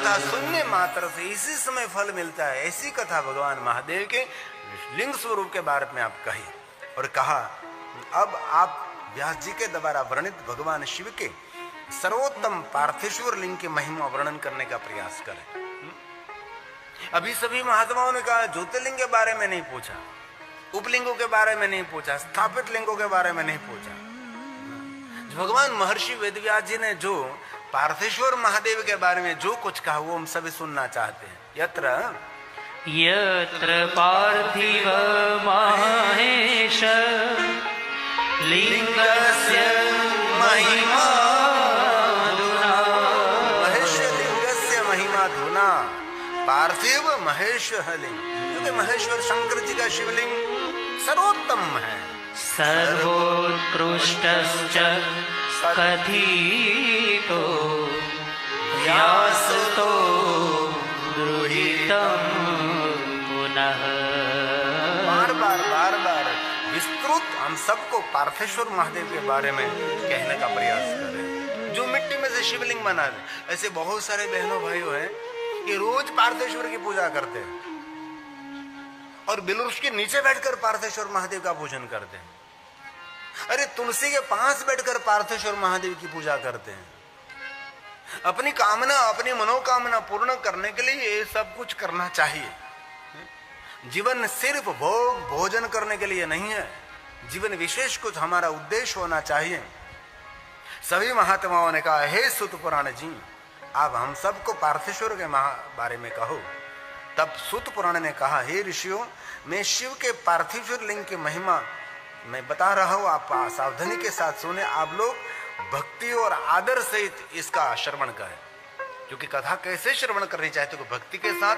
कथा सुनने मात्र से इसी समय फल मिलता है, ऐसी कथा भगवान महादेव के लिंग स्वरूप के बारे में आप कही। और कहा अब आप व्यास जी के द्वारा वर्णित भगवान शिव के सर्वोत्तम पार्थेश्वर लिंग की महिमा वर्णन करने का प्रयास करें। अभी सभी महात्माओं ने कहा ज्योतिर्लिंग के बारे में नहीं पूछा, उपलिंगों के बारे में नहीं पूछा, स्थापित लिंगों के बारे में नहीं पूछा। भगवान महर्षि वेदव्यास जी ने जो पार्थेश्वर महादेव के बारे में जो कुछ कहा वो हम सभी सुनना चाहते हैं। यत्र पार्थिव माहेश लिंगस्य महिमा महेश लिंगस्य महिमा धुना पार्थिव महेश लिंग, क्योंकि महेश्वर शंकर जी का शिवलिंग सर्वोत्तम है। सर्वोत्कृष्टश्च कथितो व्यासतो गृहीतं पुनः। बार बार विस्तृत हम सबको पार्थेश्वर महादेव के बारे में कहने का प्रयास करें। जो मिट्टी में से शिवलिंग बना दे, ऐसे बहुत सारे बहनों भाइयों हैं कि रोज पार्थेश्वर की पूजा करते हैं और बिलवृक्ष के नीचे बैठकर पार्थेश्वर महादेव का पूजन करते हैं। अरे तुलसी के पास बैठकर पार्थेश्वर महादेव की पूजा करते हैं। अपनी कामना, अपनी मनोकामना पूर्ण करने के लिए ये सब कुछ करना चाहिए। जीवन सिर्फ भोग भोजन करने के लिए नहीं है, जीवन विशेष कुछ हमारा उद्देश्य होना चाहिए। सभी महात्माओं ने कहा हे सूत पुराण जी, आप हम सबको पार्थेश्वर के बारे में कहो। तब सूत पुराण ने कहा हे ऋषियों, मैं शिव के पार्थिव लिंग की महिमा मैं बता रहा हूं, आप सावधानी के साथ सुने। आप लोग भक्ति और आदर सहित इसका श्रवण करें, क्योंकि कथा कैसे श्रवण करनी चाहिए तो भक्ति के साथ,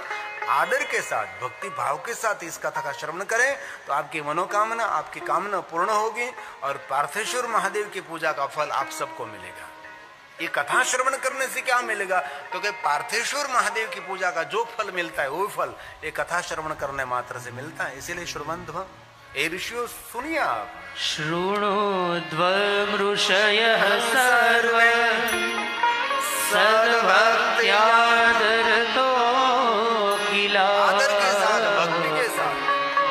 आदर के साथ, भक्ति भाव के साथ इस कथा का श्रवण करें तो आपकी मनोकामना, आपकी कामना पूर्ण होगी और पार्थेश्वर महादेव की पूजा का फल आप सबको मिलेगा। ये कथा श्रवण करने से क्या मिलेगा? तो कि पार्थेश्वर महादेव की पूजा का जो फल मिलता है वो फल ये कथा श्रवण करने मात्र से मिलता है। इसीलिए श्रवंध्व ए ऋषियों सुनिए आप। शृणुध्वमृषयः सर्वे सद्भक्त्यादरतो किला। आदर के साथ, भक्ति के साथ,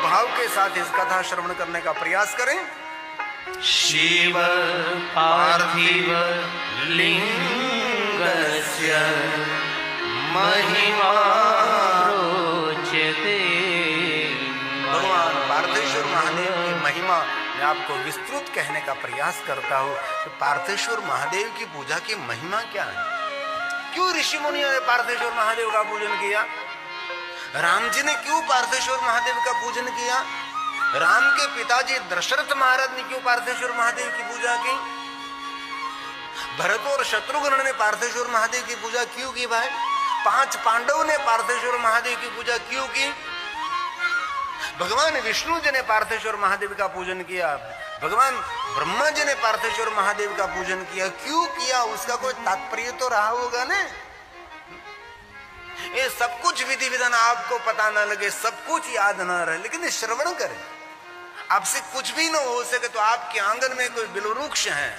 भाव के साथ इस कथा श्रवण करने का प्रयास करें। शिव पार्थिव लिंगस्य महिमा रोचते। भगवान पार्थेश्वर महादेव की महिमा मैं आपको विस्तृत कहने का प्रयास करता हूँ कि पार्थेश्वर महादेव की पूजा की महिमा क्या है। क्यों ऋषि मुनियों ने पार्थेश्वर महादेव का पूजन किया? राम जी ने क्यों पार्थेश्वर महादेव का पूजन किया? राम के पिताजी दशरथ महाराज ने क्यों पार्थेश्वर महादेव की पूजा की? भरत और शत्रुघ्न ने पार्थेश्वर महादेव की पूजा क्यों की? भाई 5 पांडवों ने पार्थेश्वर महादेव की पूजा क्यों की? भगवान विष्णु जी ने पार्थेश्वर महादेव का पूजन किया, भगवान ब्रह्मा जी ने पार्थेश्वर महादेव का पूजन किया। क्यों किया? उसका कोई तात्पर्य तो रहा होगा ना। ये सब कुछ विधि विधान आपको पता न लगे, सब कुछ याद न रहे, लेकिन श्रवण करें। आपसे कुछ भी न हो सके तो आपके आंगन में कोई बिलवृक्ष है,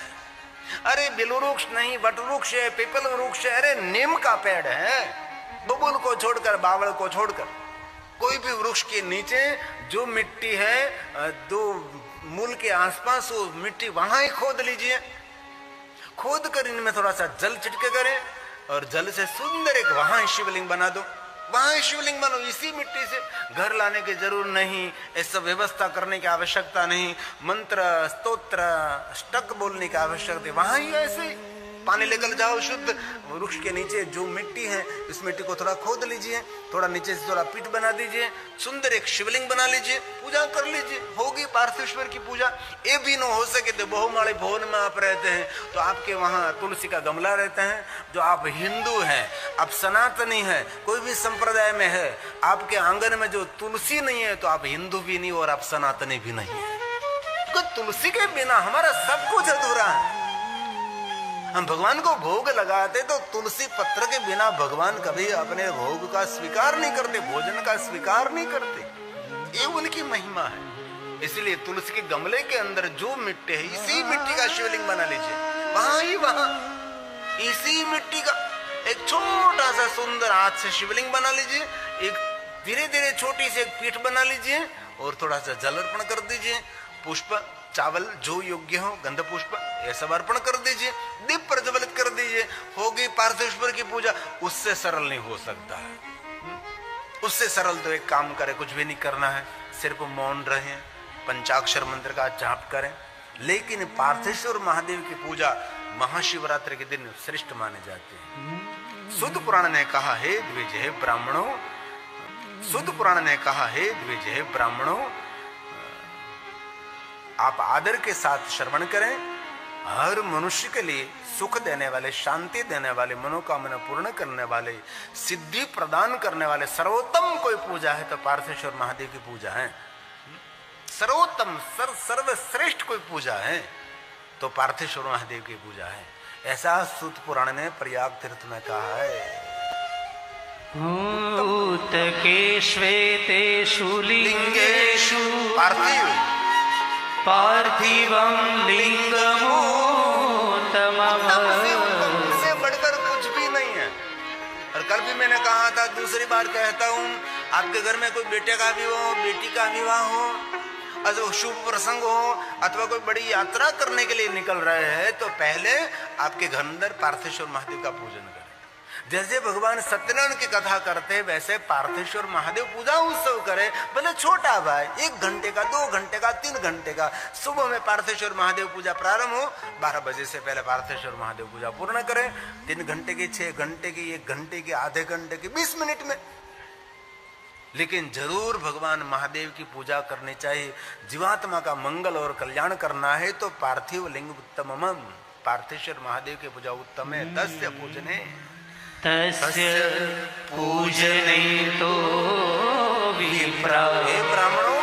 अरे बिलवृक्ष नहीं, वटवृक्ष है, पीपल वृक्ष है, अरे नीम का पेड़ है, बबूल को छोड़कर, बावल को छोड़कर कोई भी वृक्ष के नीचे जो मिट्टी है 2 मूल के आसपास वो मिट्टी वहां ही खोद लीजिए। खोद कर इनमें थोड़ा सा जल छिड़के करें और जल से सुंदर एक वहां शिवलिंग बना दो। वहां शिवलिंग बनो इसी मिट्टी से। घर लाने की जरूर नहीं, ऐसा व्यवस्था करने की आवश्यकता नहीं, मंत्र स्तोत्र अष्टक बोलने की आवश्यकता। वहां ही ऐसे पानी लेकर जाओ, शुद्ध वृक्ष के नीचे जो मिट्टी है इस मिट्टी को थोड़ा खोद लीजिए, थोड़ा नीचे से थोड़ा पीठ बना दीजिए, सुंदर एक शिवलिंग बना लीजिए, पूजा कर लीजिए, होगी पार्थेश्वर की पूजा। ये भी न हो सके तो बहुमाड़ी भवन में आप रहते हैं तो आपके वहाँ तुलसी का गमला रहता है। जो आप हिंदू हैं, आप सनातनी हैं, कोई भी संप्रदाय में है, आपके आंगन में जो तुलसी नहीं है तो आप हिंदू भी नहीं और आप सनातनी भी नहीं है। तो तुलसी के बिना हमारा सब कुछ अधूरा है। हम भगवान को भोग लगाते तो तुलसी पत्र के बिना भगवान कभी अपने भोग का स्वीकार नहीं करते, भोजन का स्वीकार नहीं करते। ये उनकी महिमा है। इसलिए तुलसी के गमले के अंदर जो मिट्टी है इसी मिट्टी का शिवलिंग बना लीजिए, वहां ही वहां इसी मिट्टी का एक छोटा सा सुंदर हाथ से शिवलिंग बना लीजिए, एक धीरे धीरे छोटी सी एक पीठ बना लीजिए और थोड़ा सा जल अर्पण कर दीजिए, पुष्प चावल जो योग्य हो, गंध पुष्प ये सब अर्पण कर दीजिए, दीप प्रज्वलित कर दीजिए, होगी पार्थेश्वर की पूजा। उससे सरल नहीं हो सकता है। उससे सरल तो एक काम करे, कुछ भी नहीं करना है, सिर्फ मौन रहे, पंचाक्षर मंत्र का जाप करें। लेकिन पार्थेश्वर महादेव की पूजा महाशिवरात्रि के दिन श्रेष्ठ माने जाते हैं। सुद पुराण ने कहा, हे द्विज हे ब्राह्मणों, सुद पुराण ने कहा, हे द्विज हे ब्राह्मणों, आप आदर के साथ श्रवण करें। हर मनुष्य के लिए सुख देने वाले, शांति देने वाले, मनोकामना पूर्ण करने वाले, सिद्धि प्रदान करने वाले सर्वोत्तम कोई पूजा है तो पार्थेश्वर महादेव की पूजा है। सर्वोत्तम सर्वश्रेष्ठ कोई पूजा है तो पार्थेश्वर महादेव की पूजा है। ऐसा सूत पुराण ने प्रयाग तीर्थ में कहा है। ऊतके श्वेतेषु लिंगेषु पार्थिवं लिंगमूतमम्। उससे बढ़कर कुछ भी नहीं है। और कल भी मैंने कहा था, दूसरी बार कहता हूं, आपके घर में कोई बेटे का विवाह हो, बेटी का विवाह हो, अथवा शुभ प्रसंग हो, अथवा कोई बड़ी यात्रा करने के लिए निकल रहे हैं तो पहले आपके घर अंदर पार्थेश्वर महादेव का पूजन करें। जैसे भगवान सत्यनारायण की कथा करते हैं वैसे पार्थेश्वर महादेव पूजा उत्सव करे, भले छोटा भाई, 1 घंटे का, 2 घंटे का, 3 घंटे का। सुबह में पार्थेश्वर महादेव पूजा प्रारंभ हो, 12 बजे से पहले पार्थेश्वर महादेव पूजा पूर्ण करें। 3 घंटे की, 6 घंटे की, 1 घंटे की, आधे घंटे की, 20 मिनट में। लेकिन जरूर भगवान महादेव की पूजा करनी चाहिए। जीवात्मा का मंगल और कल्याण करना है तो पार्थिव लिंग उत्तमम, पार्थेश्वर महादेव की पूजा उत्तम है। तस्य पूजने तस्य पूजने तो विप्रा। हे ब्राह्मणों,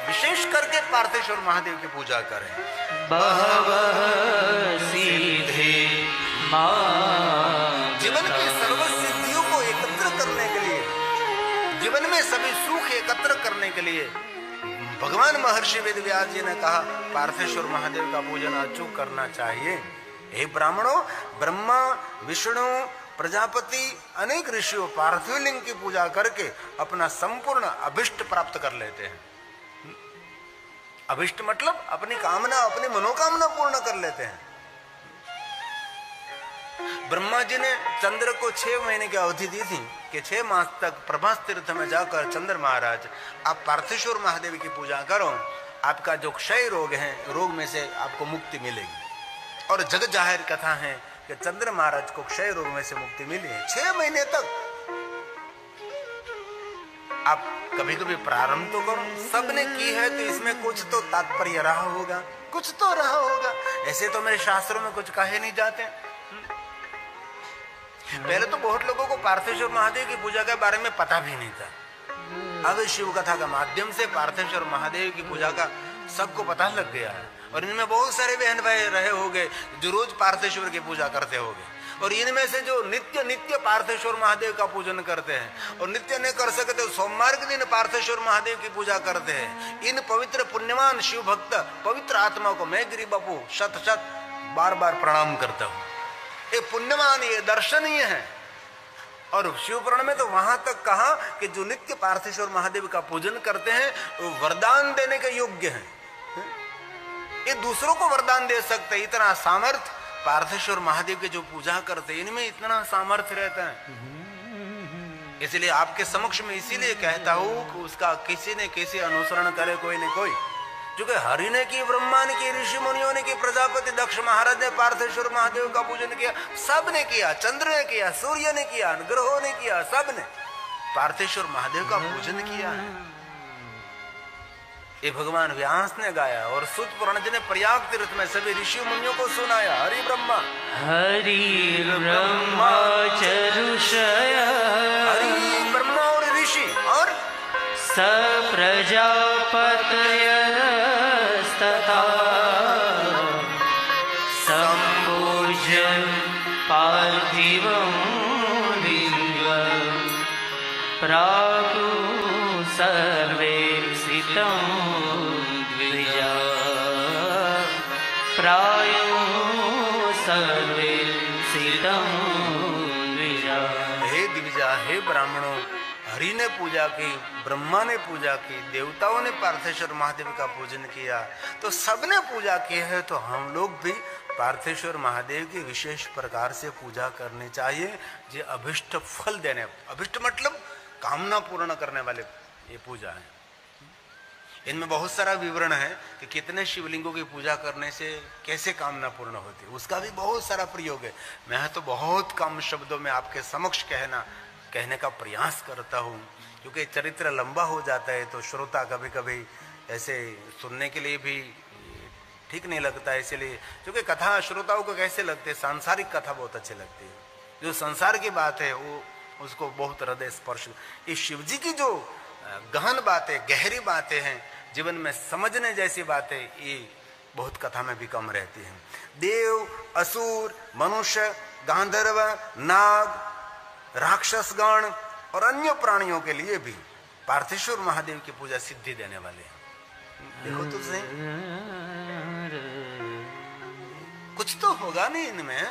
विशेष करके पार्थेश्वर महादेव की पूजा करें। बहवः सीधे मां। जीवन की सर्व सिद्धियों को एकत्र करने के लिए, जीवन में सभी सुख एकत्र करने के लिए भगवान महर्षि वेदव्यास जी ने कहा पार्थेश्वर महादेव का पूजन अचूक करना चाहिए। हे ब्राह्मणों, ब्रह्मा, विष्णु, प्रजापति, अनेक ऋषियों पार्थिव लिंग की पूजा करके अपना संपूर्ण अभिष्ट प्राप्त कर लेते हैं। अभिष्ट मतलब अपनी कामना, अपनी मनोकामना पूर्ण कर लेते हैं। ब्रह्मा जी ने चंद्र को 6 महीने की अवधि दी थी कि 6 मास तक प्रभास तीर्थ में जाकर चंद्र महाराज आप पार्थेश्वर महादेव की पूजा करो, आपका जो क्षय रोग है, रोग में से आपको मुक्ति मिलेगी। और जग जाहिर कथा है कि चंद्र महाराज को क्षय रोग में से मुक्ति मिली है। 6 महीने तक आप कभी कभी प्रारंभ तो करो, सबने की है तो इसमें कुछ तो तात्पर्य रहा होगा, कुछ तो रहा होगा। ऐसे तो मेरे शास्त्रों में कुछ कहे नहीं जाते। पहले तो बहुत लोगों को पार्थेश्वर महादेव की पूजा के बारे में पता भी नहीं था। अब शिव कथा का माध्यम से पार्थेश्वर महादेव की पूजा का सबको पता लग गया है। और इनमें बहुत सारे बहन भाई रहे होंगे जो रोज पार्थेश्वर की पूजा करते होंगे, और इनमें से जो नित्य पार्थेश्वर महादेव का पूजन करते हैं और नित्य नहीं कर सकते तो सोमवार के दिन पार्थेश्वर महादेव की पूजा करते हैं। इन पवित्र पुण्यवान शिव भक्त पवित्र आत्मा को मैं गिरी बापू शत बार प्रणाम करता हूँ। ये पुण्यवान, ये दर्शनीय है। और शिव पुराण में तो वहां तक कहा कि जो नित्य पार्थेश्वर महादेव का पूजन करते हैं वो वरदान देने के योग्य हैं। ये दूसरों को वरदान दे सकते, इतना सामर्थ्य पार्थेश्वर महादेव के जो पूजा करते इनमें इतना सामर्थ्य रहता है। इसलिए आपके समक्ष में इसीलिए कहता हूं कि उसका किसी ने किसी अनुसरण करे, कोई न कोई। क्योंकि हरि ने की, ब्रह्मा ने की, ऋषि मुनियों ने की, प्रजापति दक्ष महाराज ने पार्थेश्वर महादेव का पूजन किया, सब ने किया, चंद्र ने किया, सूर्य ने किया, ग्रहों ने किया, सब ने पार्थेश्वर महादेव का पूजन किया है। ये भगवान व्यास ने गाया और सूत पुराण जी ने प्रयाग तीर्थ में सभी ऋषि मुनियों को सुनाया। हरि ब्रह्मा चरुषय, हरि ब्रह्मा और ऋषि और स प्रजापतयस्तथा संपूज्य पार्थिवं लिंगं प्रातु सर्वे द्विजा प्रायो सर्वे सितं द्विजा। दिविजा, हे ब्राह्मणों, हरि ने पूजा की, ब्रह्मा ने पूजा की, देवताओं ने पार्थेश्वर महादेव का पूजन किया, तो सबने पूजा की है, तो हम लोग भी पार्थेश्वर महादेव की विशेष प्रकार से पूजा करनी चाहिए। ये अभिष्ट फल देने, अभिष्ट मतलब कामना पूर्ण करने वाले ये पूजा है। इनमें बहुत सारा विवरण है कि कितने शिवलिंगों की पूजा करने से कैसे कामना पूर्ण होती है, उसका भी बहुत सारा प्रयोग है। मैं तो बहुत कम शब्दों में आपके समक्ष कहने का प्रयास करता हूँ, क्योंकि चरित्र लंबा हो जाता है तो श्रोता कभी कभी ऐसे सुनने के लिए भी ठीक नहीं लगता है। इसलिए क्योंकि कथा श्रोताओं को कैसे लगती है, सांसारिक कथा बहुत अच्छी लगती है, जो संसार की बात है वो उसको बहुत हृदय स्पर्श। इस शिव जी की जो गहन बातें, गहरी बातें हैं, जीवन में समझने जैसी बातें, ये बहुत कथा में भी कम रहती हैं। देव, असुर, मनुष्य, गांधर्व, नाग, राक्षसगण और अन्य प्राणियों के लिए भी पार्थेश्वर महादेव की पूजा सिद्धि देने वाले हैं। देखो तो सही, कुछ तो होगा नहीं इनमें।